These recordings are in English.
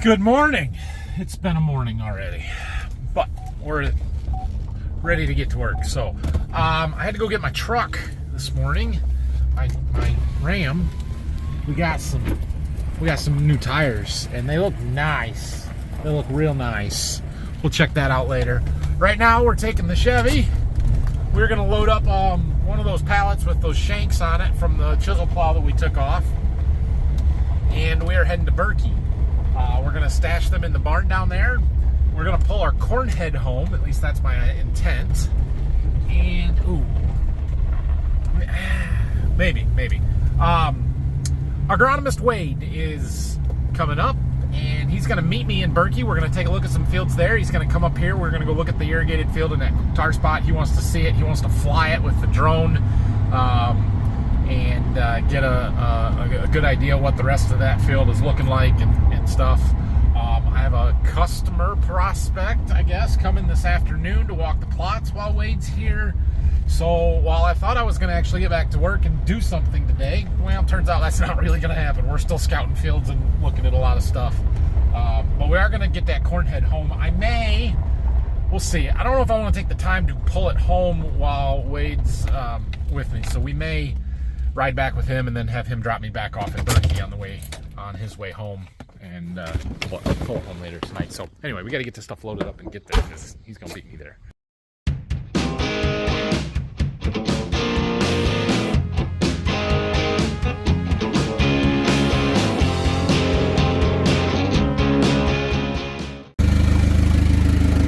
Good morning. It's been a morning already, but we're ready to get to work. So I had to go get my truck this morning, my Ram. We got some new tires and they look nice. They look real nice. We'll check that out later. Right now we're taking the Chevy. We're gonna load up one of those pallets with those shanks on it from the chisel plow that we took off, and we are heading to Berkey. We're gonna stash them in the barn down there. We're gonna pull our corn head home, at least that's my intent. And maybe. Our agronomist Wade is coming up, and he's gonna meet me in Berkey. We're gonna take a look at some fields there. He's gonna come up here. We're gonna go look at the irrigated field in that tar spot. He wants to see it. He wants to fly it with the drone, and get a good idea what the rest of that field is looking like and stuff. I have a customer prospect, I guess, coming this afternoon to walk the plots while Wade's here. So while I thought I was going to actually get back to work and do something today, well, it turns out that's not really going to happen. We're still scouting fields and looking at a lot of stuff. But we are going to get that corn head home. We'll see. I don't know if I want to take the time to pull it home while Wade's with me. So we may ride back with him and then have him drop me back off in Berkey on his way home, and pull it home later tonight. So anyway, we got to get this stuff loaded up and get there because he's going to beat me there.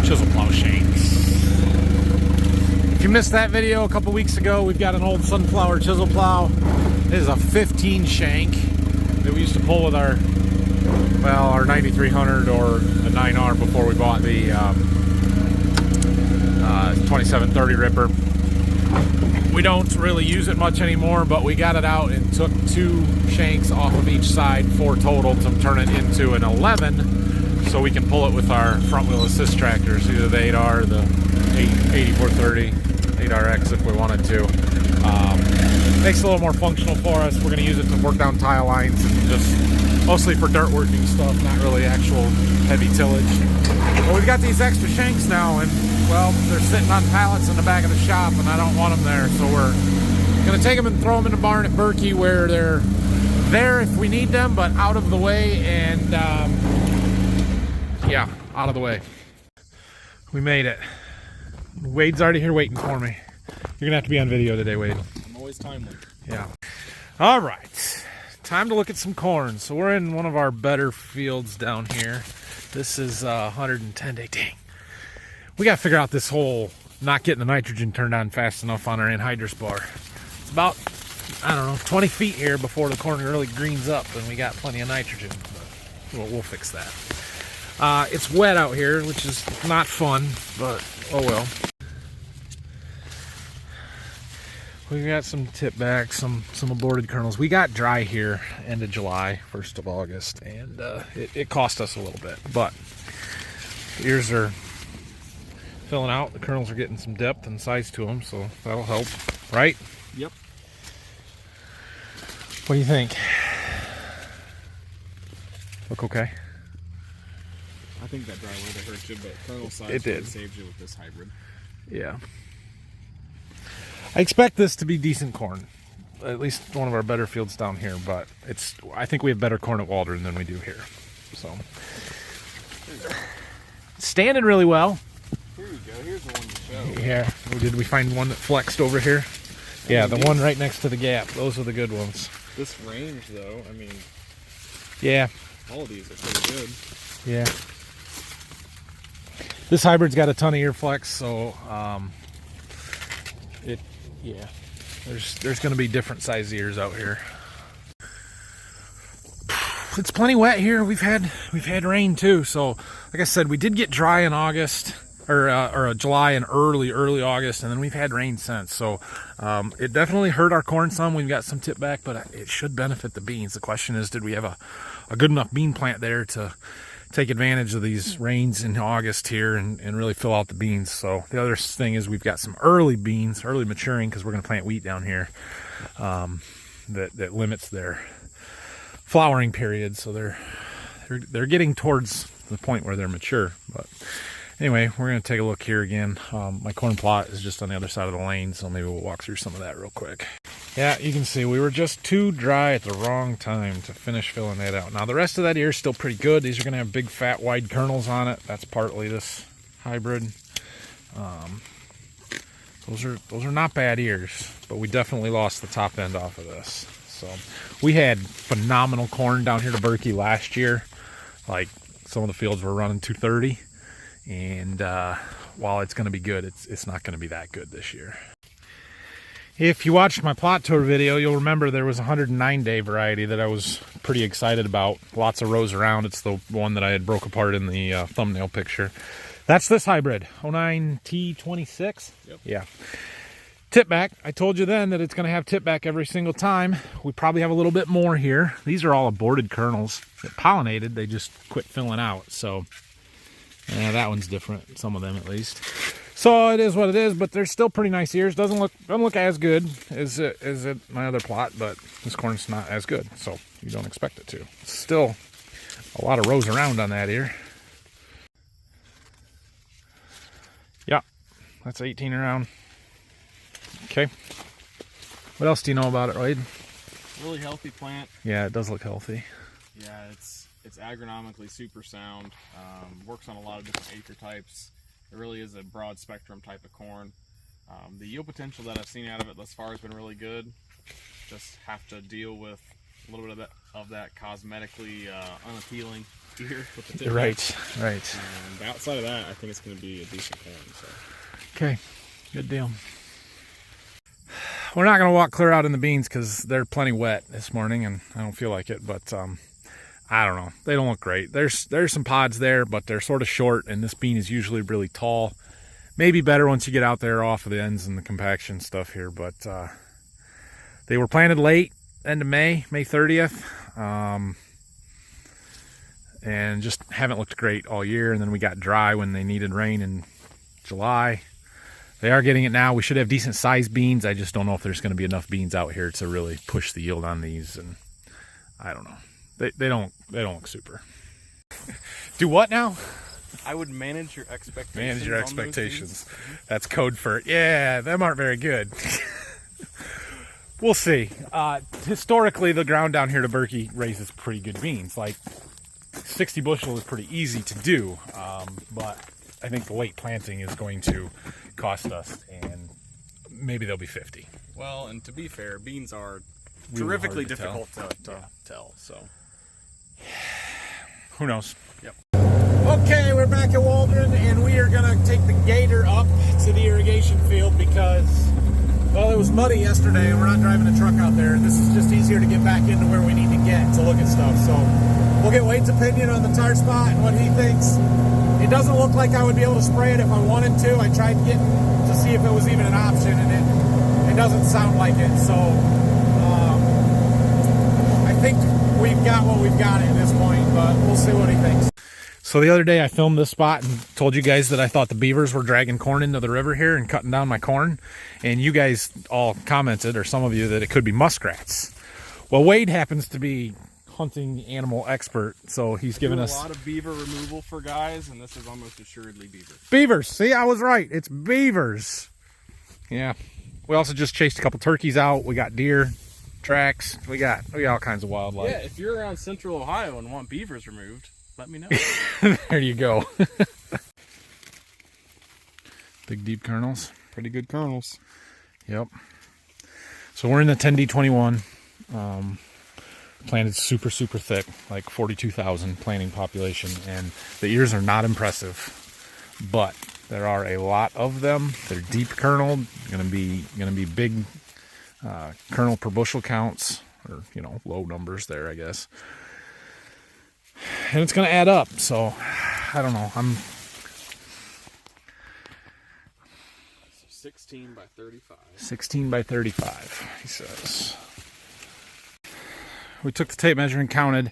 Chisel plow shanks. If you missed that video a couple weeks ago, we've got an old sunflower chisel plow. It is a 15 shank that we used to pull with our 9300 or the 9R before we bought the 2730 ripper. We don't really use it much anymore, but we got it out and took 2 shanks off of each side, 4 total, to turn it into an 11, so we can pull it with our front wheel assist tractors, either the 8R or the 8430, 8RX if we wanted to. Makes it a little more functional for us. We're going to use it to work down tile lines and just mostly for dirt working stuff, not really actual heavy tillage. But we've got these extra shanks now, and well, they're sitting on pallets in the back of the shop, and I don't want them there, so we're going to take them and throw them in the barn at Berkey, where they're there if we need them, but out of the way. And yeah, out of the way. We made it. Wade's already here waiting for me. You're gonna have to be on video today, Wade. I'm always timely. Yeah. All right. Time to look at some corn. So we're in one of our better fields down here. This is 110 day. Dang. We got to figure out this whole not getting the nitrogen turned on fast enough on our anhydrous bar. It's about, I don't know, 20 feet here before the corn really greens up, and we got plenty of nitrogen. But we'll fix that. It's wet out here, which is not fun, but oh well. We got some tip back, some aborted kernels. We got dry here end of July, 1st of August, and it cost us a little bit, but the ears are filling out. The kernels are getting some depth and size to them, so that'll help, right? Yep. What do you think? Look okay? I think that dry weather hurt you, but kernel size it did. Really saved you with this hybrid. Yeah. I expect this to be decent corn. At least one of our better fields down here, but I think we have better corn at Waldron than we do here. So it's standing really well. Here you go. Here's the one to show. Yeah. Did we find one that flexed over here? Yeah, the one right next to the gap. Those are the good ones. This range, though, I mean, yeah, all of these are pretty good. Yeah. This hybrid's got a ton of ear flex, so yeah, there's going to be different size ears out here. It's plenty wet here. We've had rain too, so like I said, we did get dry in August or July and early August, and then we've had rain since. So it definitely hurt our corn some. We've got some tip back, but it should benefit the beans. The question is, did we have a good enough bean plant there to take advantage of these rains in August here and really fill out the beans? So the other thing is we've got some early beans, early maturing, because we're going to plant wheat down here, that limits their flowering period. So they're getting towards the point where they're mature. But anyway, we're going to take a look here again. My corn plot is just on the other side of the lane, so maybe we'll walk through some of that real quick. Yeah, you can see we were just too dry at the wrong time to finish filling that out. Now the rest of that ear is still pretty good. These are going to have big fat wide kernels on it. That's partly this hybrid. Those are not bad ears, but we definitely lost the top end off of this. So we had phenomenal corn down here to Berkey last year. Like some of the fields were running 230, and while it's going to be good, it's not going to be that good this year. If you watched my plot tour video, you'll remember there was a 109-day variety that I was pretty excited about. Lots of rows around. It's the one that I had broke apart in the thumbnail picture. That's this hybrid, 09T26. Yep. Yeah. Tip back. I told you then that it's going to have tip back every single time. We probably have a little bit more here. These are all aborted kernels that pollinated. They just quit filling out. So yeah, that one's different. Some of them at least. So it is what it is, but they're still pretty nice ears. Doesn't look as good as my other plot, but this corn's not as good, so you don't expect it to. Still a lot of rows around on that ear. Yeah, that's 18 around. Okay. What else do you know about it, Wade? Really healthy plant. Yeah, it does look healthy. Yeah, it's agronomically super sound. Works on a lot of different acre types. It really is a broad spectrum type of corn. The yield potential that I've seen out of it thus far has been really good. Just have to deal with a little bit of that cosmetically unappealing ear with the tip. Right. And outside of that, I think it's going to be a decent corn. So. Okay, good deal. We're not going to walk clear out in the beans because they're plenty wet this morning, and I don't feel like it, but I don't know. They don't look great. There's some pods there, but they're sort of short, and this bean is usually really tall. Maybe better once you get out there off of the ends and the compaction stuff here, but they were planted late, end of May 30th, and just haven't looked great all year, and then we got dry when they needed rain in July. They are getting it now. We should have decent sized beans. I just don't know if there's going to be enough beans out here to really push the yield on these, and I don't know. They don't look super. Do what now? I would manage your expectations. Manage your expectations. That's code for, yeah, them aren't very good. We'll see. Historically, the ground down here to Berkey raises pretty good beans. Like 60 bushel is pretty easy to do, but I think the late planting is going to cost us, and maybe they'll be 50. Well, and to be fair, beans are Really terrifically hard to difficult tell. to tell. So. Who knows? Yep. Okay, we're back at Waldron, and we are gonna take the gator up to the irrigation field because, well, it was muddy yesterday and we're not driving a truck out there. This is just easier to get back into where we need to get to look at stuff. So we'll get Wade's opinion on the tar spot and what he thinks. It doesn't look like I would be able to spray it if I wanted to. I tried getting to see if it was even an option, and it doesn't sound like it. So I think we've got what we've got at this point, but we'll see what he thinks. So the other day I filmed this spot and told you guys that I thought the beavers were dragging corn into the river here and cutting down my corn. And you guys all commented, or some of you, that it could be muskrats. Well, Wade happens to be hunting animal expert, so he's given us a lot of beaver removal for guys, and this is almost assuredly beaver. Beavers. See, I was right. It's beavers. Yeah. We also just chased a couple turkeys out. We got deer tracks. We got all kinds of wildlife. Yeah, if you're around central Ohio and want beavers removed, let me know. There you go. Big deep kernels. Pretty good kernels. Yep. So we're in the 10D21. Planted super thick, like 42,000 planting population, and the ears are not impressive, but there are a lot of them. They're deep kerneled, gonna be big kernel per bushel counts, or low numbers there, I guess, and it's gonna add up. So I don't know. 16 by 35. 16 by 35, he says. We took the tape measure and counted.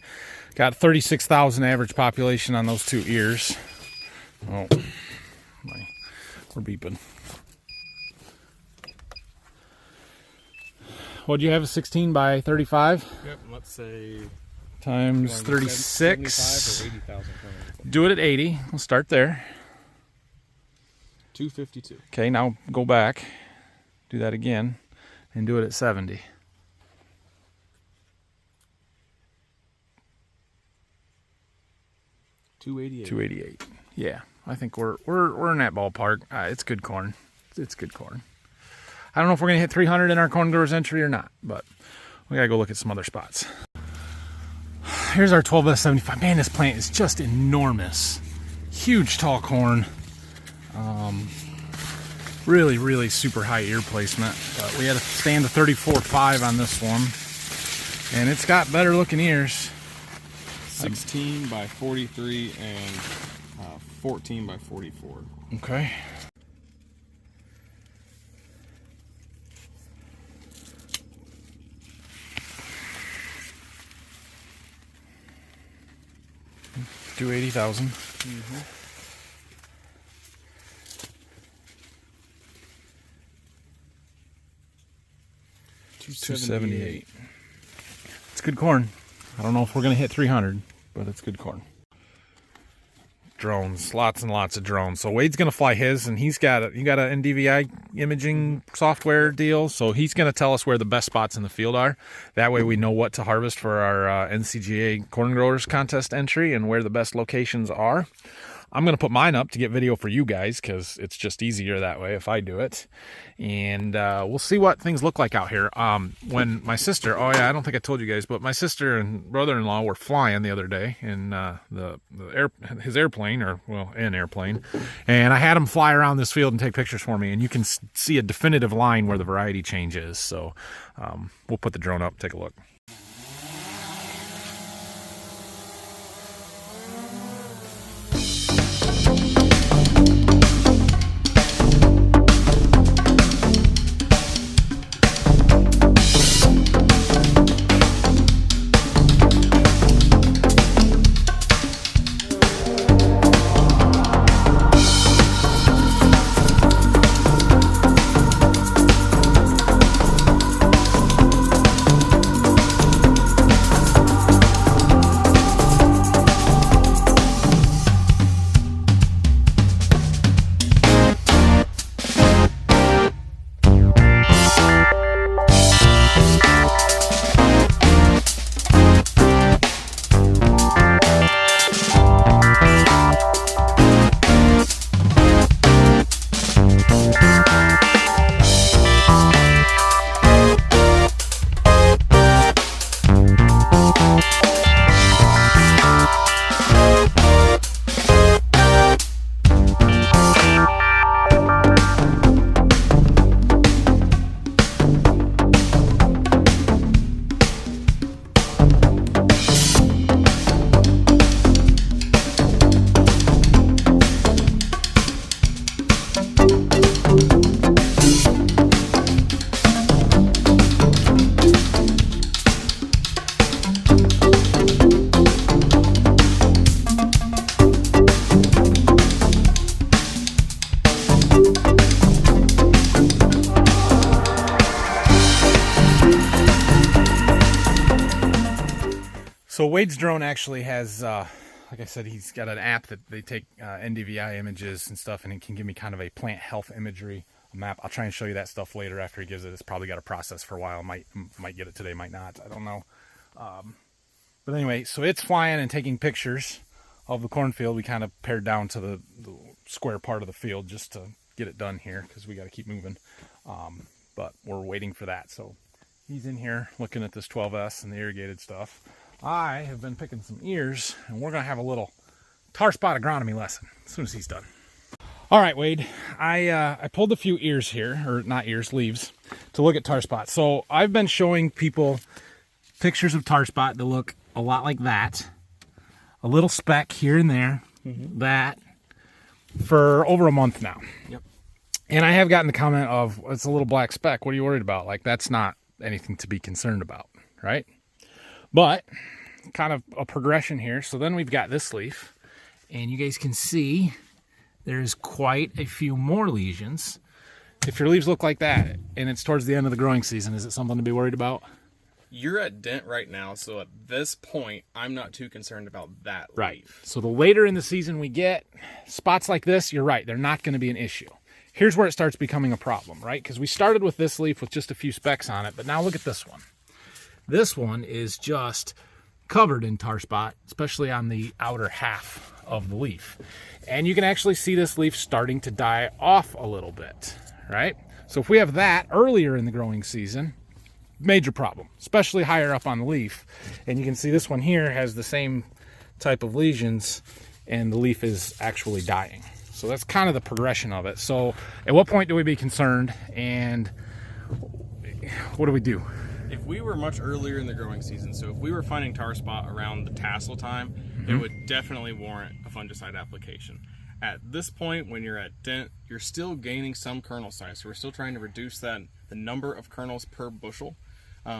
Got 36,000 average population on those two ears. Oh, we're beeping. What do you have? A 16 by 35? Yep. Let's say times 36. 75 or 80,000 currently. Do it at 80. We'll start there. 252. Okay, now go back. Do that again. And do it at 70. 288. 288. Yeah, I think we're in that ballpark. It's good corn. It's good corn. I don't know if we're gonna hit 300 in our corn growers entry or not, but we gotta go look at some other spots. Here's our 12S75. Man, this plant is just enormous. Huge tall corn. Really, really super high ear placement. But we had to stand a 34.5 on this one, and it's got better looking ears. 16 by 43 and 14 by 44. Okay. Do 80,000. Mm-hmm. 278. It's good corn. I don't know if we're gonna hit 300, but it's good corn. Drones, lots and lots of drones. So Wade's gonna fly his, and he got an NDVI imaging software deal. So he's gonna tell us where the best spots in the field are. That way we know what to harvest for our NCGA Corn Growers Contest entry and where the best locations are. I'm going to put mine up to get video for you guys because it's just easier that way if I do it. And we'll see what things look like out here. When my sister, oh yeah, I don't think I told you guys, but my sister and brother-in-law were flying the other day in his airplane, or well, an airplane. And I had them fly around this field and take pictures for me. And you can see a definitive line where the variety change is. So we'll put the drone up, take a look. So Wade's drone actually has, like I said, he's got an app that they take NDVI images and stuff, and it can give me kind of a plant health imagery map. I'll try and show you that stuff later after he gives it. It's probably got a process for a while. Might get it today, might not. I don't know. But anyway, so it's flying and taking pictures of the cornfield. We kind of pared down to the square part of the field just to get it done here because we got to keep moving. But we're waiting for that. So he's in here looking at this 12S and the irrigated stuff. I have been picking some ears, and we're going to have a little tar spot agronomy lesson as soon as he's done. All right, Wade, I pulled a few ears here, or not ears, leaves, to look at tar spots. So I've been showing people pictures of tar spot that look a lot like that. A little speck here and there, that, for over a month now. Yep. And I have gotten the comment of, it's a little black speck. What are you worried about? Like, that's not anything to be concerned about, right? But kind of a progression here. So then we've got this leaf, and you guys can see there's quite a few more lesions. If your leaves look like that and it's towards the end of the growing season, is it something to be worried about? You're at dent right now, so at this point, I'm not too concerned about that leaf. So the later in the season we get, spots like this, you're right, they're not going to be an issue. Here's where it starts becoming a problem, right? Because we started with this leaf with just a few specks on it, but now look at this one. This one is just covered in tar spot, especially on the outer half of the leaf. And you can actually see this leaf starting to die off a little bit, right? So if we have that earlier in the growing season, major problem, especially higher up on the leaf. And you can see this one here has the same type of lesions, and the leaf is actually dying. So that's kind of the progression of it. So at what point do we be concerned, and what do we do? If we were much earlier in the growing season, so if we were finding tar spot around the tassel time, it would definitely warrant a fungicide application. At this point, when you're at dent, you're still gaining some kernel size. So we're still trying to reduce the number of kernels per bushel.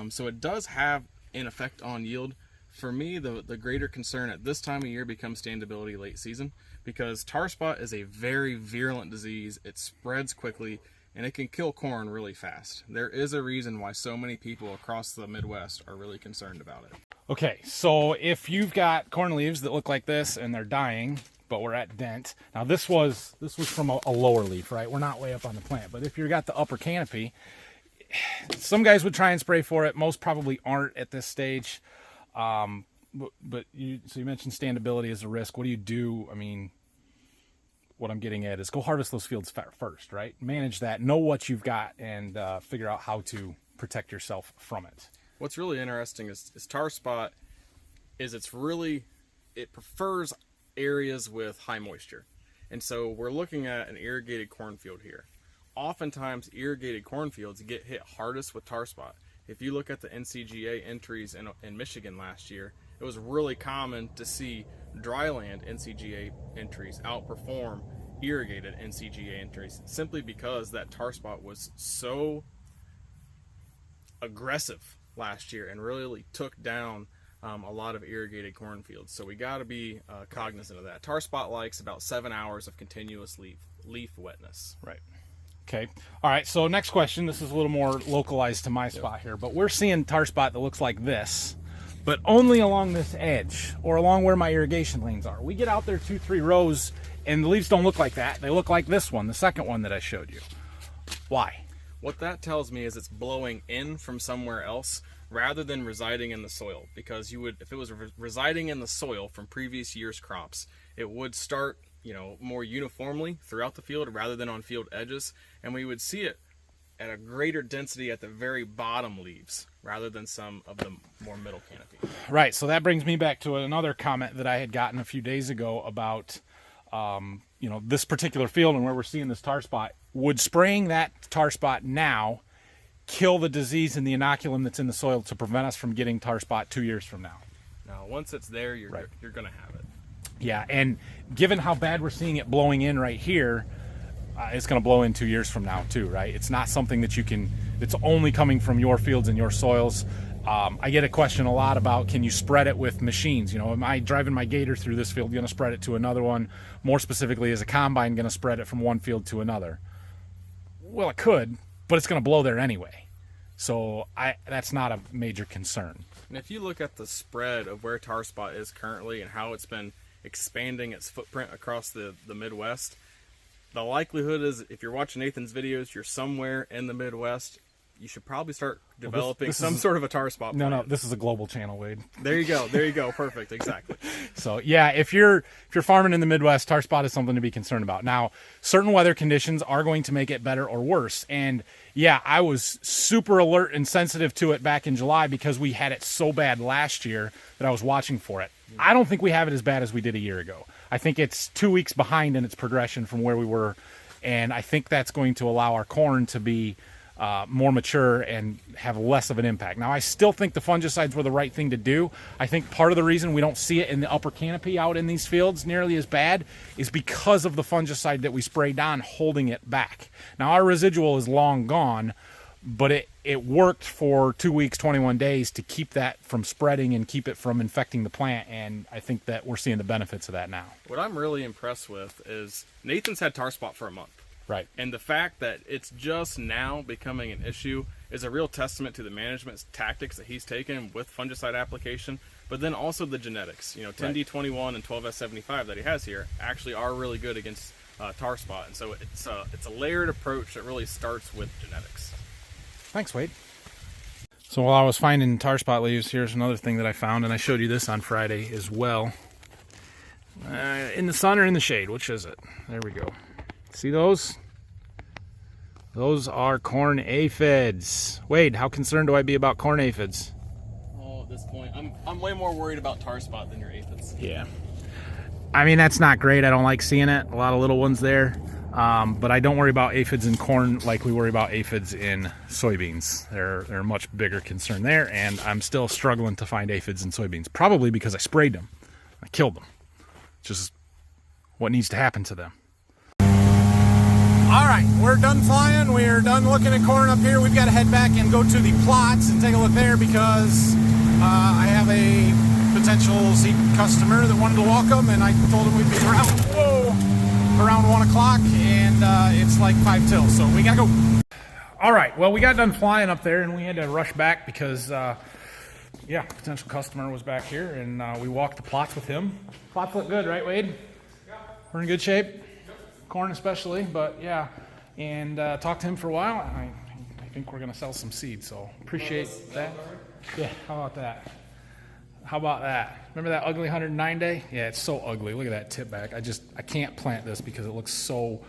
So it does have an effect on yield. For me, the greater concern at this time of year becomes standability late season, because tar spot is a very virulent disease. It spreads quickly, and it can kill corn really fast. There is a reason why so many people across the Midwest are really concerned about it. Okay, so if you've got corn leaves that look like this and they're dying, but we're at dent. Now this was from a lower leaf, right? We're not way up on the plant, but if you've got the upper canopy, some guys would try and spray for it. Most probably aren't at this stage. But you mentioned standability as a risk. What do you do? I mean, what I'm getting at is go harvest those fields first, right? Manage that, know what you've got, and figure out how to protect yourself from it. What's really interesting is tar spot it prefers areas with high moisture. And so we're looking at an irrigated cornfield here. Oftentimes irrigated cornfields get hit hardest with tar spot. If you look at the NCGA entries in Michigan last year, it was really common to see dryland NCGA entries outperform irrigated NCGA entries, simply because that tar spot was so aggressive last year and really took down a lot of irrigated cornfields. So we got to be cognizant of that. Tar spot likes about 7 hours of continuous leaf wetness. Right. Okay. All right. So next question. This is a little more localized to my spot here, but we're seeing tar spot that looks like this, but only along this edge or along where my irrigation lanes are. We get out there 2-3 rows and the leaves don't look like that. They look like this one, the second one that I showed you. Why? What that tells me is it's blowing in from somewhere else rather than residing in the soil, because if it was residing in the soil from previous year's crops, it would start more uniformly throughout the field rather than on field edges, and we would see it at a greater density at the very bottom leaves rather than some of the more middle canopy. Right. So that brings me back to another comment that I had gotten a few days ago about this particular field and where we're seeing this tar spot. Would spraying that tar spot now kill the disease and the inoculum that's in the soil to prevent us from getting tar spot 2 years from now? Now, once it's there, you're going to have it. Yeah, and given how bad we're seeing it blowing in right here, it's going to blow in 2 years from now too, right? It's not something that it's only coming from your fields and your soils. I get a question a lot about, can you spread it with machines? Am I driving my gator through this field, going to spread it to another one? More specifically, is a combine going to spread it from one field to another? Well, it could, but it's going to blow there anyway. So that's not a major concern. And if you look at the spread of where tar spot is currently and how it's been expanding its footprint across the Midwest, the likelihood is, if you're watching Nathan's videos, you're somewhere in the Midwest, you should probably start developing some sort of a tar spot plan. No, this is a global channel, Wade. There you go. Perfect. Exactly. So yeah, if you're farming in the Midwest, tar spot is something to be concerned about. Now, certain weather conditions are going to make it better or worse. And yeah, I was super alert and sensitive to it back in July because we had it so bad last year that I was watching for it. I don't think we have it as bad as we did a year ago. I think it's 2 weeks behind in its progression from where we were. And I think that's going to allow our corn to be more mature and have less of an impact. Now, I still think the fungicides were the right thing to do. I think part of the reason we don't see it in the upper canopy out in these fields nearly as bad is because of the fungicide that we sprayed on holding it back. Now, our residual is long gone, but it worked for 2 weeks, 21 days to keep that from spreading and keep it from infecting the plant, and I think that we're seeing the benefits of that now. What I'm really impressed with is Nathan's had tar spot for a month. Right. And the fact that it's just now becoming an issue is a real testament to the management tactics that he's taken with fungicide application, but then also the genetics. 10D21 and 12S75 that he has here actually are really good against tar spot. And so it's a layered approach that really starts with genetics. Thanks, Wade. So while I was finding tar spot leaves, here's another thing that I found, and I showed you this on Friday as well. In the sun or in the shade, which is it? There we go. See those? Those are corn aphids. Wade, how concerned do I be about corn aphids? Oh, at this point, I'm way more worried about tar spot than your aphids. Yeah. I mean, that's not great. I don't like seeing it. A lot of little ones there. But I don't worry about aphids in corn like we worry about aphids in soybeans. They're a much bigger concern there, and I'm still struggling to find aphids in soybeans. Probably because I sprayed them. I killed them. Just what needs to happen to them. All right, we're done flying. We're done looking at corn up here. We've got to head back and go to the plots and take a look there because I have a potential seed customer that wanted to walk them, and I told him we'd be around 1 o'clock, and it's like 5 till, so we gotta go. All right, well, we got done flying up there, and we had to rush back because, yeah, potential customer was back here, and we walked the plots with him. Plots look good, right, Wade? Yeah. We're in good shape. Yep. Corn especially, but yeah, and talked to him for a while. I think we're gonna sell some seeds, so appreciate that. Yeah, how about that? How about that? Remember that ugly 109 day? Yeah, it's so ugly. Look at that tip back. I can't plant this because it looks so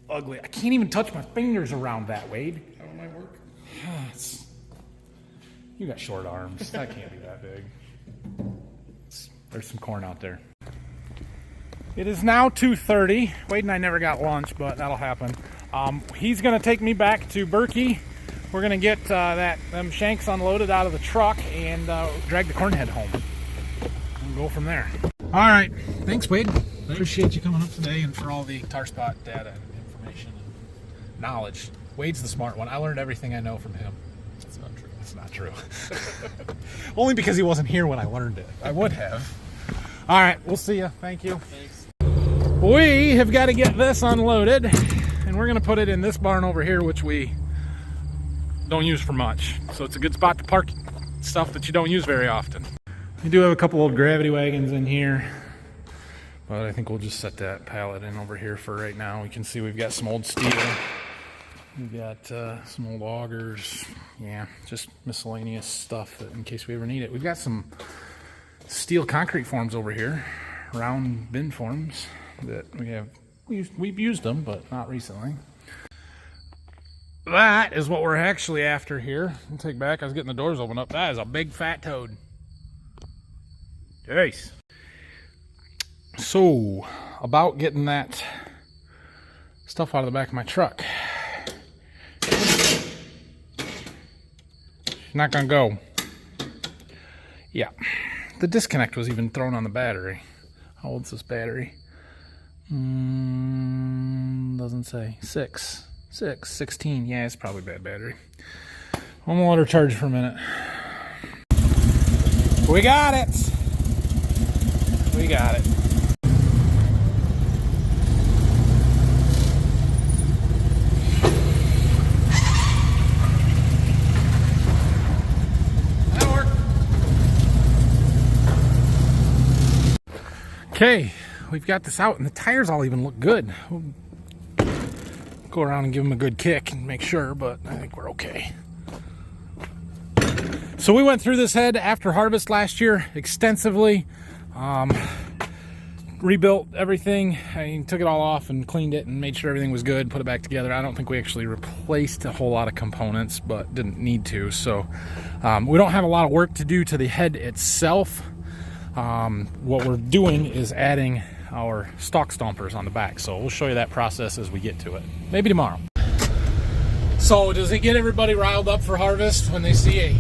ugly. I can't even touch my fingers around that, Wade. How it might work? You got short arms. That can't be that big. There's some corn out there. It is now 2:30. Wade and I never got lunch, but that'll happen. He's going to take me back to Berkey. We're going to get them shanks unloaded out of the truck and drag the corn head home. And go from there. All right. Thanks, Wade. Appreciate you coming up today and for all the tar spot data and information and knowledge. Wade's the smart one. I learned everything I know from him. That's not true. That's not true. Only because he wasn't here when I learned it. I would have. All right. We'll see you. Thank you. Thanks. We have got to get this unloaded, and we're going to put it in this barn over here, which we don't use for much. So it's a good spot to park stuff that you don't use very often. We do have a couple old gravity wagons in here, but I think we'll just set that pallet in over here for right now. We can see we've got some old steel. We've got some old augers. Yeah, just miscellaneous stuff that in case we ever need it. We've got some steel concrete forms over here, round bin forms that we've used them, but not recently. That is what we're actually after here. I'll take back. I was getting the doors open up. That is a big fat toad. Nice. So, about getting that stuff out of the back of my truck. Not gonna go. Yeah. The disconnect was even thrown on the battery. How old's this battery? Doesn't say. 16. Yeah, it's probably bad battery. I'm gonna let her charge for a minute. We got it. We got it. That'll work. Okay, we've got this out, and the tires all even look good. We'll go around and give them a good kick and make sure, but I think we're okay. So we went through this head after harvest last year extensively. Rebuilt everything. I took it all off and cleaned it and made sure everything was good, put it back together. I don't think we actually replaced a whole lot of components, but didn't need to. So we don't have a lot of work to do to the head itself. What we're doing is adding our stalk stompers on the back, so we'll show you that process as we get to it, maybe tomorrow. So does it get everybody riled up for harvest when they see a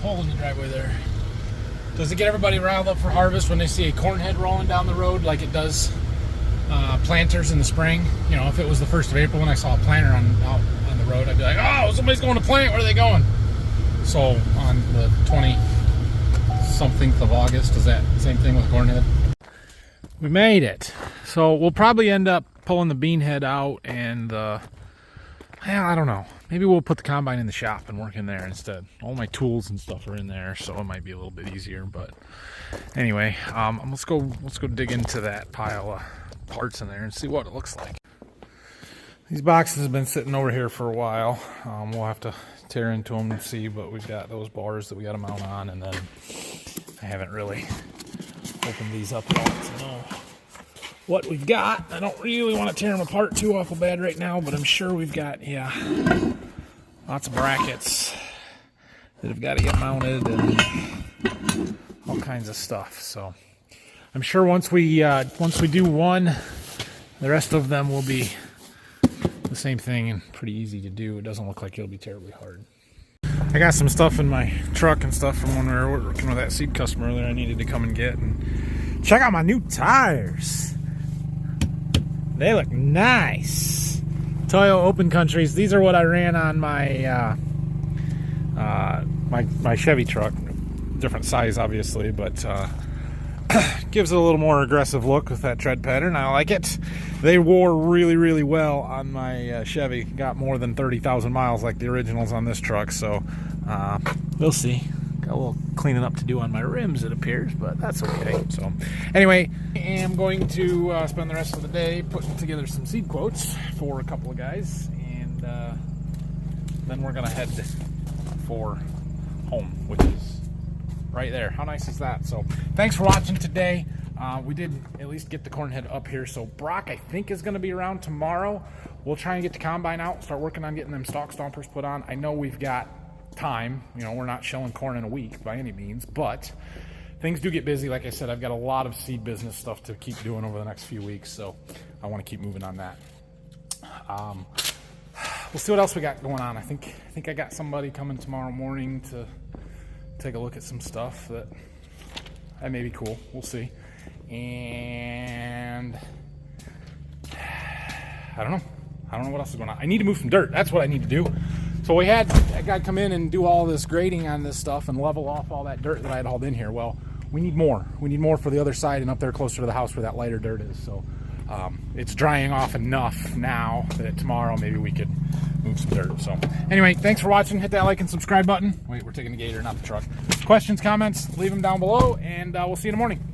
hole in the driveway there? Does it get everybody riled up for harvest when they see a corn head rolling down the road like it does planters in the spring? You know, if it was the 1st of April when I saw a planter out on the road, I'd be like, oh, somebody's going to plant, where are they going? So on the 20-something of August, is that same thing with corn head? We made it. So we'll probably end up pulling the bean head out and I don't know. Maybe we'll put the combine in the shop and work in there instead. All my tools and stuff are in there, so it might be a little bit easier. But anyway, let's go dig into that pile of parts in there and see what it looks like. These boxes have been sitting over here for a while. We'll have to tear into them and see, but we've got those bars that we got to mount on, and then I haven't really opened these up yet to know what we've got. I don't really want to tear them apart too awful bad right now, but I'm sure we've got, yeah, lots of brackets that have got to get mounted and all kinds of stuff. So I'm sure once we do one, the rest of them will be the same thing and pretty easy to do. It doesn't look like it'll be terribly hard. I got some stuff in my truck and stuff from when we were working with that seed customer that I needed to come and get. And check out my new tires. They look nice. Toyo Open Countries. These are what I ran on my my Chevy truck. Different size, obviously, but gives it a little more aggressive look with that tread pattern. I like it. They wore really, really well on my Chevy. Got more than 30,000 miles like the originals on this truck, so we'll see. Got a little cleaning up to do on my rims, it appears, but that's okay. So anyway, I am going to spend the rest of the day putting together some seed quotes for a couple of guys, and then we're going to head for home, which is right there. How nice is that? So thanks for watching today. We did at least get the corn head up here. So Brock, I think, is going to be around tomorrow. We'll try and get the combine out, start working on getting them stalk stompers put on. I know we've got time. You know, we're not shelling corn in a week by any means, but things do get busy. Like I said, I've got a lot of seed business stuff to keep doing over the next few weeks, so I want to keep moving on that. We'll see what else we got going on. I think I got somebody coming tomorrow morning to take a look at some stuff that may be cool. We'll see. And I don't know what else is going on. I need to move some dirt. That's what I need to do. So we had a guy come in and do all this grading on this stuff and level off all that dirt that I had hauled in here. Well, we need more. We need more for the other side and up there closer to the house where that lighter dirt is. So it's drying off enough now that tomorrow maybe we could move some dirt. So anyway, thanks for watching. Hit that like and subscribe button. Wait, we're taking the gator, not the truck. Questions, comments, leave them down below, and we'll see you in the morning.